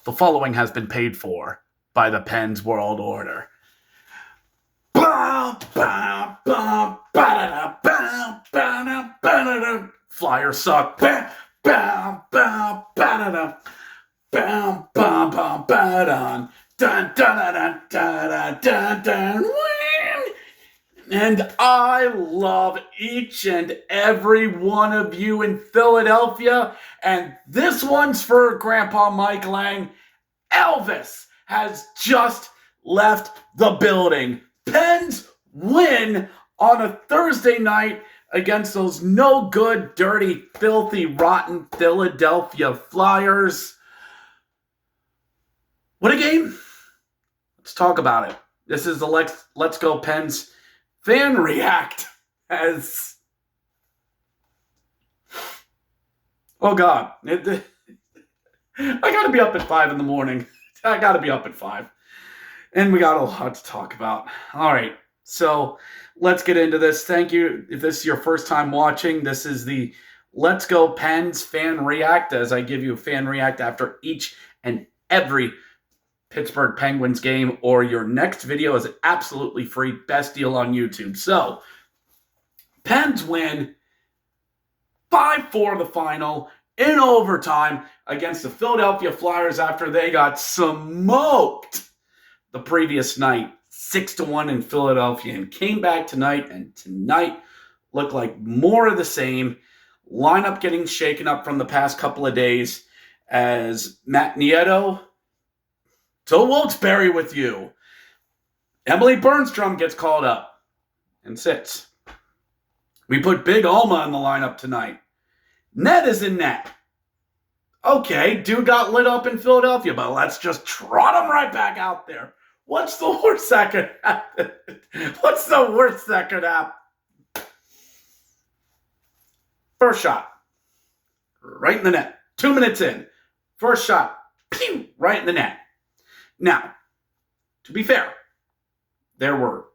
The following has been paid for by the Pens World Order. Flyers suck. And I love each and every one of you in Philadelphia. And this one's for Grandpa Mike Lang. Elvis has just left the building. Pens win on a Thursday night against those no good, dirty, filthy, rotten Philadelphia Flyers. What a game. Let's talk about it. This is the Let's Go Pens fan react as... Oh, God. I got to be up at 5 in the morning. I got to be up at 5. And we got a lot to talk about. All right. So let's get into this. Thank you. If this is your first time watching, this is the Let's Go Pens fan react, as I give you a fan react after each and every Pittsburgh Penguins game, or your next video is absolutely free. Best deal on YouTube. So Pens win 5-4 the final in overtime against the Philadelphia Flyers after they got smoked the previous night, 6-1 in Philadelphia, and came back tonight, and tonight looked like more of the same. Lineup getting shaken up from the past couple of days as Matt Nieto to Wilkes-Barre with you. Emily Bernstrom gets called up and sits. We put Big Alma in the lineup tonight. Ned is in net. Okay, dude got lit up in Philadelphia, but let's just trot him right back out there. What's the worst that could happen? What's the worst that could happen? First shot. Right in the net. 2 minutes in. First shot. Pew! Right in the net. Now, to be fair, there were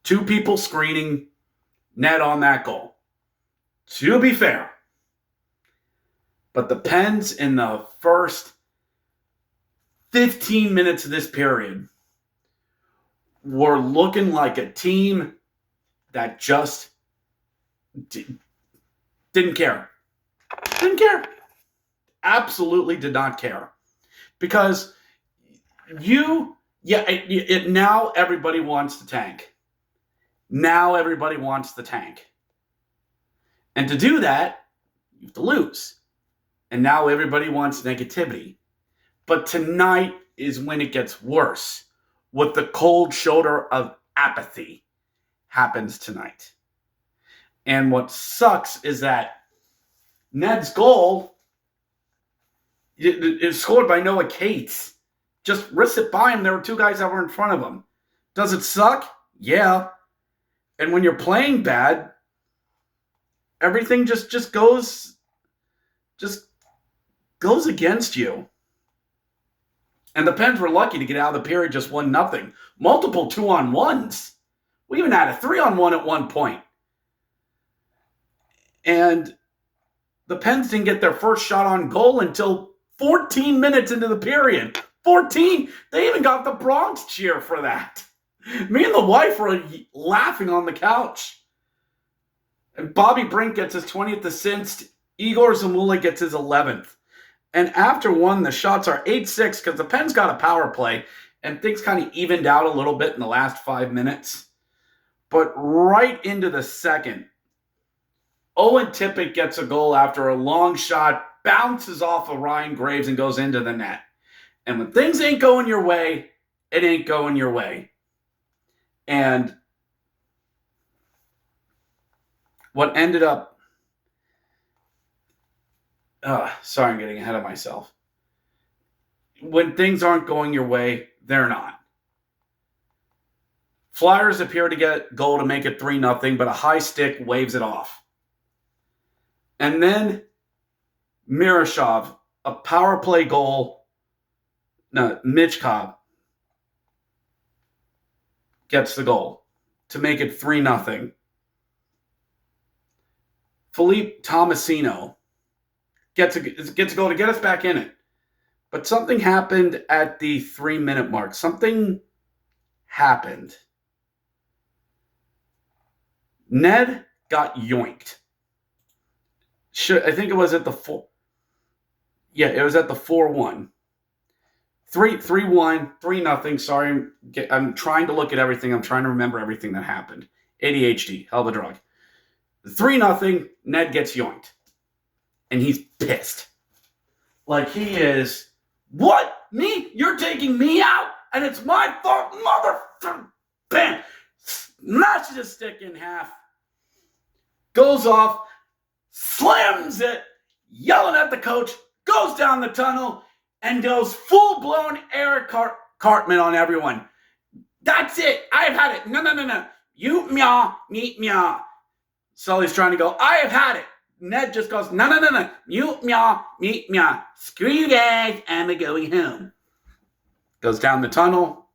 2 people screening Ned on that goal. To be fair. But the Pens in the first 15 minutes of this period were looking like a team that just didn't care. Didn't care. Absolutely did not care. Because now everybody wants the tank. Now everybody wants the tank. And to do that, you have to lose. And now everybody wants negativity. But tonight is when it gets worse. What the cold shoulder of apathy happens tonight. And what sucks is that Ned's goal is scored by Noah Cates. Just wrist it by him. There were 2 guys that were in front of him. Does it suck? Yeah. And when you're playing bad, everything just goes against you. And the Pens were lucky to get out of the period just 1-0. Multiple 2-on-1s. We even had a 3-on-1 at one point. And the Pens didn't get their first shot on goal until 14 minutes into the period. 14! They even got the Bronx cheer for that. Me and the wife were laughing on the couch. And Bobby Brink gets his 20th assist. Igor Zamula gets his 11th. And after 1, the shots are 8-6 because the Pens got a power play and things kind of evened out a little bit in the last 5 minutes. But right into the second, Owen Tippett gets a goal after a long shot, bounces off of Ryan Graves and goes into the net. And when things ain't going your way, it ain't going your way. And what ended up... sorry, I'm getting ahead of myself. When things aren't going your way, they're not. Flyers appear to get a goal to make it 3-0, but a high stick waves it off. And then Miroshov, a power play goal. No, Michkov gets the goal to make it 3-0. Philippe Tomasino gets a goal to get us back in it. But something happened at the 3-minute mark. Something happened. Ned got yoinked. I think it was at the 4. Yeah, it was at the 4-1. 3-1, 3-0. Sorry, I'm trying to look at everything. I'm trying to remember everything that happened. ADHD, hell of a drug. 3-0, Ned gets yoinked. And he's pissed. Like he is, what? Me? You're taking me out? And it's my fault, mother. Bam! Smashes his stick in half. Goes off. Slams it. Yelling at the coach. Goes down the tunnel. And goes full-blown Eric Cartman on everyone. That's it. I've had it. No. You meow, me meow. Sully's trying to go, I have had it. Ned just goes, no. You meow, me meow. Screw you guys. I'm going home. Goes down the tunnel.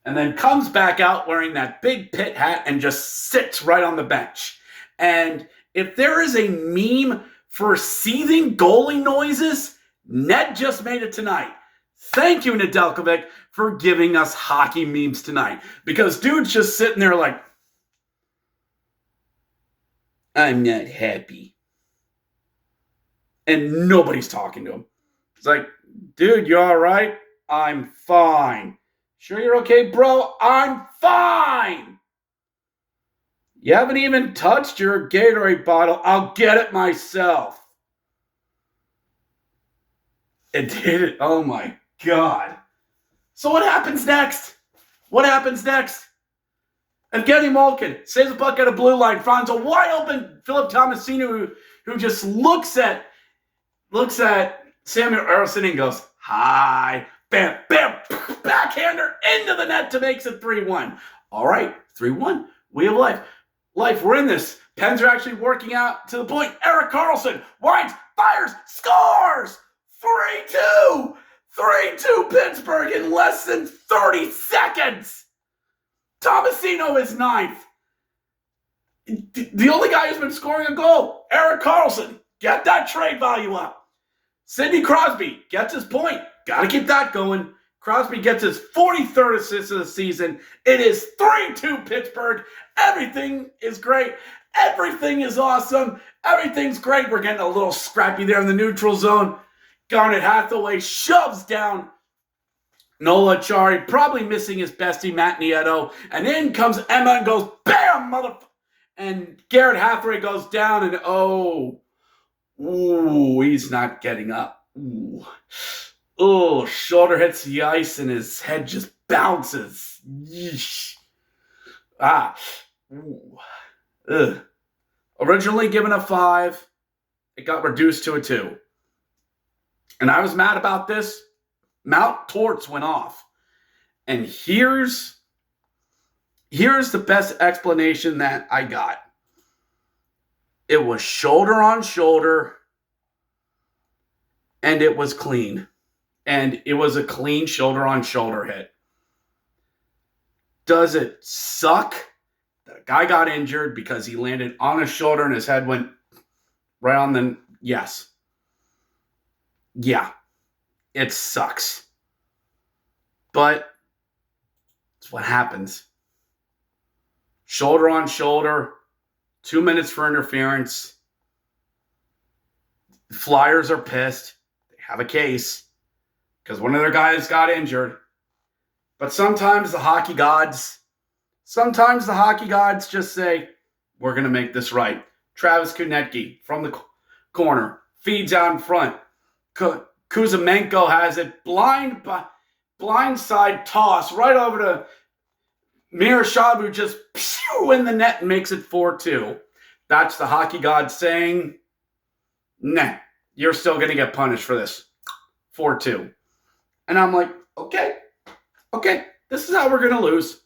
And then comes back out wearing that big pit hat and just sits right on the bench. And if there is a meme for seething goalie noises, Ned just made it tonight. Thank you, Nedeljkovic, for giving us hockey memes tonight. Because dude's just sitting there like, I'm not happy. And nobody's talking to him. It's like, dude, you all right? I'm fine. Sure you're okay, bro? I'm fine. You haven't even touched your Gatorade bottle. I'll get it myself. It did it. Oh, my God. So what happens next? What happens next? Evgeny Malkin saves a puck at a blue line, finds a wide open Philip Tomasino who just looks at Samuel Ersson and goes, hi, bam, bam, backhander into the net to make it 3-1. All right, 3-1. We have life. We're in this. Pens are actually working out to the point. Erik Karlsson winds, fires, scores! 3-2! 3-2 Pittsburgh in less than 30 seconds! Tomasino is ninth. The only guy who's been scoring a goal, Erik Karlsson. Get that trade value up. Sidney Crosby gets his point. Got to keep that going. Crosby gets his 43rd assist of the season. It is 3-2 Pittsburgh. Everything is great. Everything is awesome. Everything's great. We're getting a little scrappy there in the neutral zone. Garnet Hathaway shoves down Nola Chari, probably missing his bestie, Matt Nieto. And in comes Emma and goes, bam, motherfucker. And Garrett Hathaway goes down and, he's not getting up. Shoulder hits the ice and his head just bounces. Yeesh. Originally given a 5, it got reduced to a 2. And I was mad about this. Mount Torts went off. And here's the best explanation that I got. It was shoulder on shoulder, and it was clean. And it was a clean shoulder on shoulder hit. Does it suck? The guy got injured because he landed on his shoulder and his head went right on the... Yes. Yeah. It sucks. But it's what happens. Shoulder on shoulder. 2 minutes for interference. The Flyers are pissed. They have a case because one of their guys got injured. But sometimes the hockey gods just say, we're going to make this right. Travis Konecny from the corner. Feeds out in front. Kuzmenko has it. Blindside toss right over to Miroshov, who just in the net and makes it 4-2. That's the hockey god saying, nah, you're still going to get punished for this. 4-2. And I'm like, okay, this is how we're going to lose.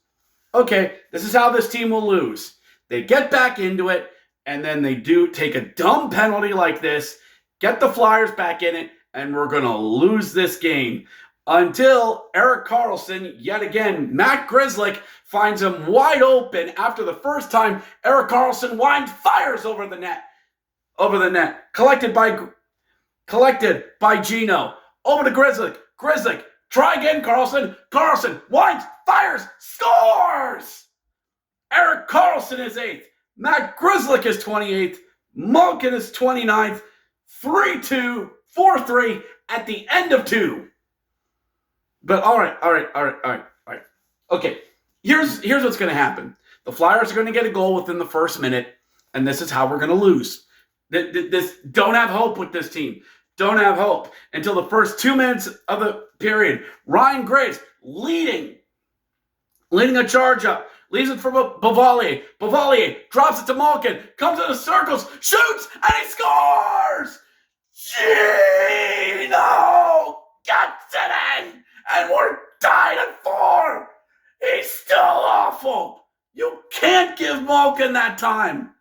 Okay, this is how this team will lose. They get back into it, and then they do take a dumb penalty like this, get the Flyers back in it, and we're going to lose this game. Until Erik Karlsson, yet again, Matt Grzelcyk finds him wide open after the first time Erik Karlsson winds, fires over the net. Collected by Gino. Over to Grizzly. Grizzly. Try again, Carlson. Carlson winds, fires, scores! Eric Carlson is 8th. Matt Grizzlick is 28th. Malkin is 29th. 3-2, 4-3 at the end of 2. But all right. Okay, here's what's going to happen. The Flyers are going to get a goal within the first minute, and this is how we're going to lose. Don't have hope with this team. Don't have hope until the first 2 minutes of the period. Ryan Graves leading a charge up. Leaves it for Bavalier. Bavalier drops it to Malkin. Comes into circles. Shoots. And he scores! Gino gets it in. And we're tied at 4. He's still awful. You can't give Malkin that time.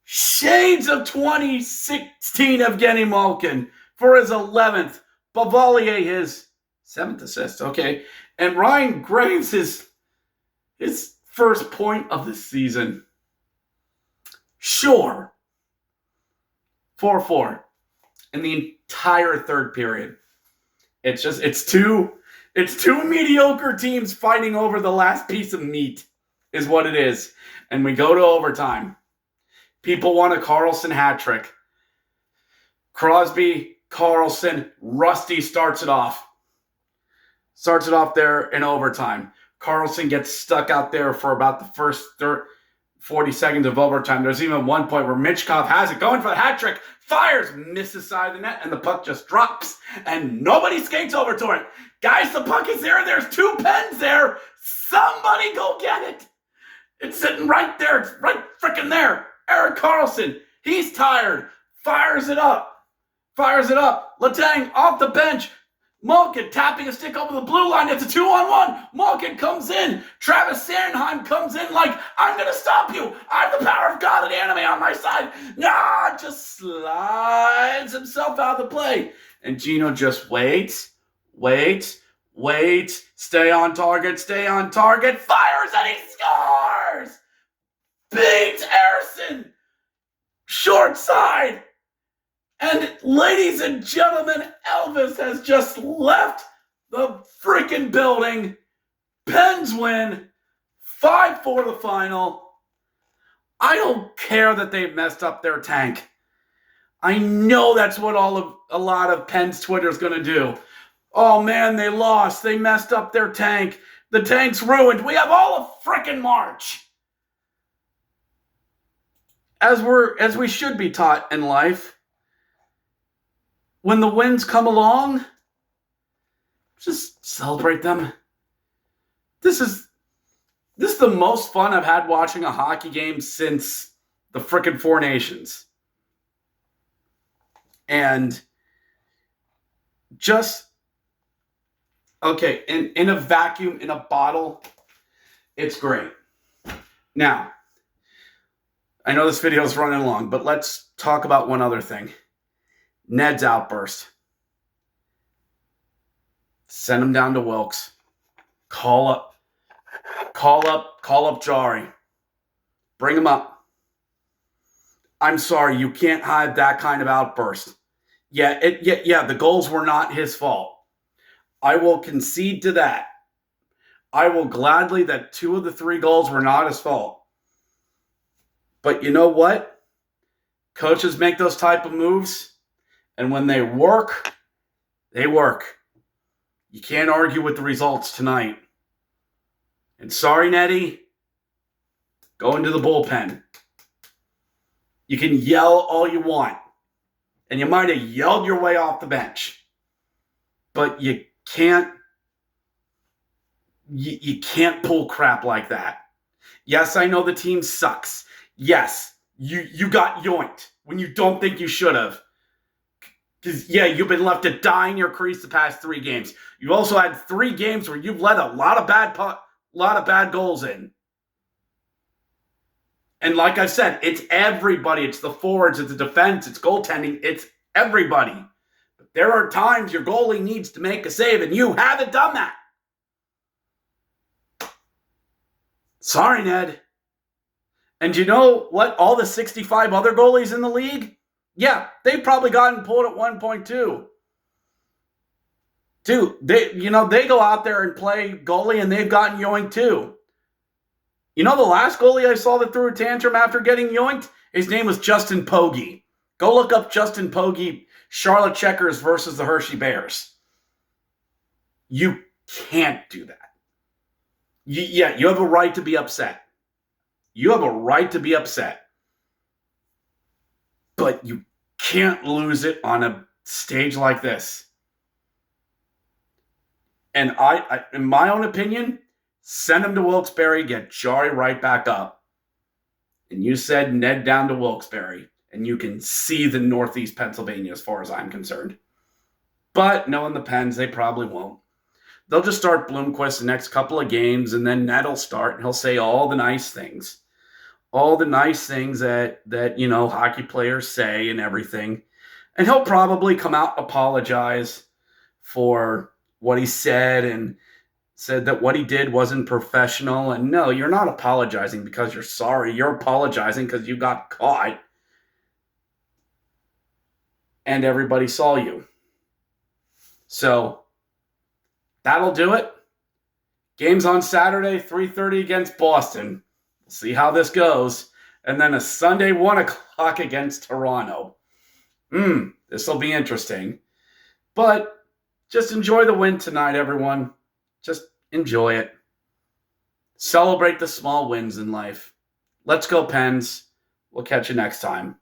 Shades of 2016 Evgeny Malkin for his 11th. Bavalier his 7th assist. Okay. And Ryan Graves his first point of the season. Sure. 4-4 in the entire third period. It's two mediocre teams fighting over the last piece of meat is what it is. And we go to overtime. People want a Carlson hat trick. Crosby, Carlson, Rusty starts it off. Starts it off there in overtime. Carlson gets stuck out there for about the first 40 seconds of overtime. There's even one point where Mitchkov has it, going for the hat trick, fires, misses side of the net, and the puck just drops, and nobody skates over to it. Guys, the puck is there. There's 2 pens there. Somebody go get it. It's sitting right there. It's right freaking there. Eric Carlson, he's tired. Fires it up. Letang off the bench. Malkin tapping a stick over the blue line. It's a 2-on-1. Malkin comes in. Travis Sanheim comes in like, I'm going to stop you. I have the power of God and the enemy on my side. Nah, just slides himself out of the play. And Gino just waits. Stay on target. Fires and he scores. Beats Harrison. Short side. And ladies and gentlemen, Elvis has just left the freaking building. Pens win 5-4 the final. I don't care that they've messed up their tank. I know that's what a lot of Pens Twitter is going to do. Oh man, they lost. They messed up their tank. The tank's ruined. We have all of freaking March. As we should be taught in life. When the wins come along, just celebrate them. This is the most fun I've had watching a hockey game since the frickin' Four Nations. And just, okay, in a vacuum, in a bottle, it's great. Now, I know this video is running long, but let's talk about one other thing. Ned's outburst. Send him down to Wilkes. Call up Jari. Bring him up. I'm sorry, you can't hide that kind of outburst. Yeah, the goals were not his fault. I will concede to that. I will gladly that 2 of the 3 goals were not his fault. But you know what? Coaches make those type of moves. And when they work, they work. You can't argue with the results tonight. And sorry, Nettie, go into the bullpen. You can yell all you want. And you might have yelled your way off the bench. But you can't pull crap like that. Yes, I know the team sucks. Yes, you got yoinked when you don't think you should have. Because, yeah, you've been left to die in your crease the past 3 games. You've also had 3 games where you've let a lot of bad goals in. And like I said, it's everybody. It's the forwards, it's the defense, it's goaltending, it's everybody. But there are times your goalie needs to make a save, and you haven't done that. Sorry, Ned. And you know what? All the 65 other goalies in the league? Yeah, they've probably gotten pulled at one point too. Dude, they go out there and play goalie, and they've gotten yoinked too. You know the last goalie I saw that threw a tantrum after getting yoinked? His name was Justin Pogge. Go look up Justin Pogge, Charlotte Checkers versus the Hershey Bears. You can't do that. You have a right to be upset. You have a right to be upset. But you can't lose it on a stage like this. And I in my own opinion, send him to Wilkes-Barre, get Jari right back up. And you said Ned down to Wilkes-Barre, and you can see the Northeast Pennsylvania as far as I'm concerned. But knowing the Pens, they probably won't. They'll just start Bloomquist the next couple of games, and then Ned will start, and he'll say all the nice things. All the nice things that hockey players say and everything. And he'll probably come out and apologize for what he said and said that what he did wasn't professional. And no, you're not apologizing because you're sorry. You're apologizing because you got caught and everybody saw you. So that'll do it. Game's on Saturday, 3:30 against Boston. We'll see how this goes. And then a Sunday 1 o'clock against Toronto. This will be interesting. But just enjoy the win tonight, everyone. Just enjoy it. Celebrate the small wins in life. Let's go, Pens. We'll catch you next time.